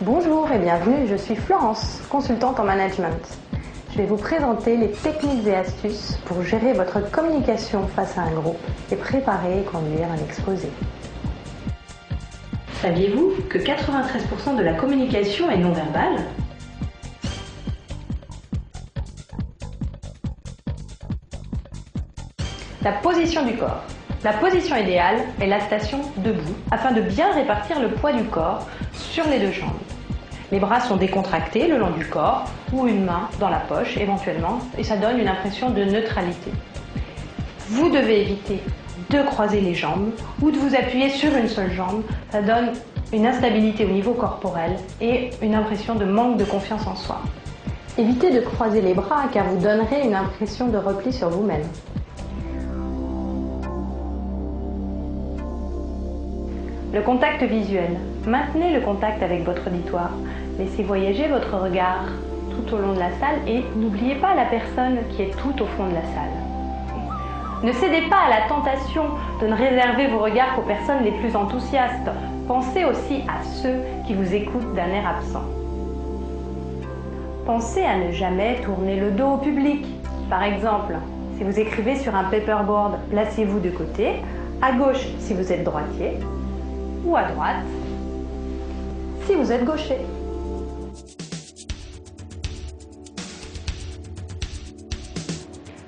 Bonjour et bienvenue, je suis Florence, consultante en management. Je vais vous présenter les techniques et astuces pour gérer votre communication face à un groupe et préparer et conduire un exposé. Saviez-vous que 93% de la communication est non verbale ? La position du corps. La position idéale est la station debout afin de bien répartir le poids du corps sur les deux jambes. Les bras sont décontractés le long du corps ou une main dans la poche éventuellement et ça donne une impression de neutralité. Vous devez éviter de croiser les jambes ou de vous appuyer sur une seule jambe. Ça donne une instabilité au niveau corporel et une impression de manque de confiance en soi. Évitez de croiser les bras car vous donnerez une impression de repli sur vous-même. Le contact visuel. Maintenez le contact avec votre auditoire. Laissez voyager votre regard tout au long de la salle et n'oubliez pas la personne qui est tout au fond de la salle. Ne cédez pas à la tentation de ne réserver vos regards qu'aux personnes les plus enthousiastes. Pensez aussi à ceux qui vous écoutent d'un air absent. Pensez à ne jamais tourner le dos au public. Par exemple, si vous écrivez sur un paperboard, placez-vous de côté, à gauche si vous êtes droitier, ou à droite si vous êtes gaucher.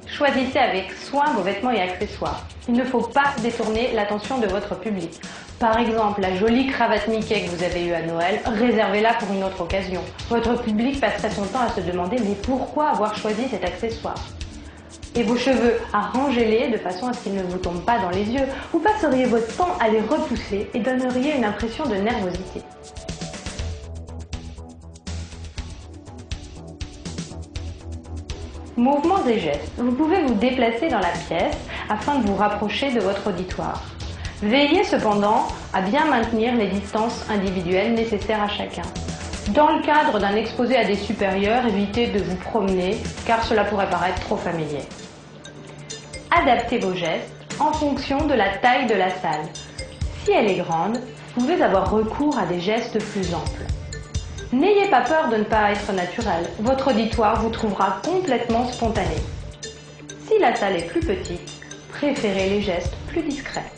Choisissez avec soin vos vêtements et accessoires. Il ne faut pas détourner l'attention de votre public. Par exemple, la jolie cravate Mickey que vous avez eue à Noël, réservez-la pour une autre occasion. Votre public passerait son temps à se demander mais pourquoi avoir choisi cet accessoire ? Et vos cheveux, arrangez-les de façon à ce qu'ils ne vous tombent pas dans les yeux. Vous passeriez votre temps à les repousser et donneriez une impression de nervosité. Mouvements et gestes. Vous pouvez vous déplacer dans la pièce afin de vous rapprocher de votre auditoire. Veillez cependant à bien maintenir les distances individuelles nécessaires à chacun. Dans le cadre d'un exposé à des supérieurs, évitez de vous promener car cela pourrait paraître trop familier. Adaptez vos gestes en fonction de la taille de la salle. Si elle est grande, vous pouvez avoir recours à des gestes plus amples. N'ayez pas peur de ne pas être naturel. Votre auditoire vous trouvera complètement spontané. Si la salle est plus petite, préférez les gestes plus discrets.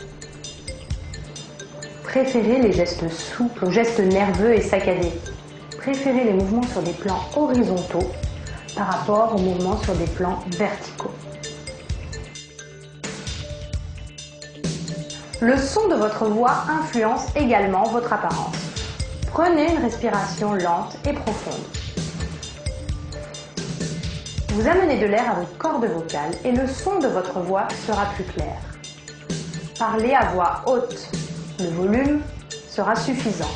Préférez les gestes souples aux gestes nerveux et saccadés. Préférez les mouvements sur des plans horizontaux par rapport aux mouvements sur des plans verticaux. Le son de votre voix influence également votre apparence. Prenez une respiration lente et profonde. Vous amenez de l'air à votre corde vocale et le son de votre voix sera plus clair. Parlez à voix haute. Le volume sera suffisant.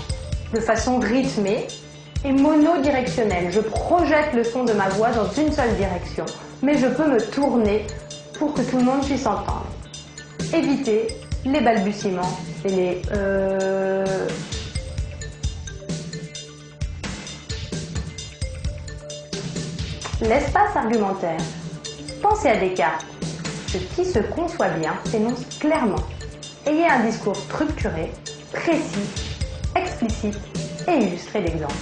De façon rythmée et monodirectionnelle. Je projette le son de ma voix dans une seule direction, mais je peux me tourner pour que tout le monde puisse entendre. Évitez les balbutiements et les L'espace argumentaire. Pensez à Descartes. Ce qui se conçoit bien s'énonce clairement. Ayez un discours structuré, précis, explicite et illustré d'exemples.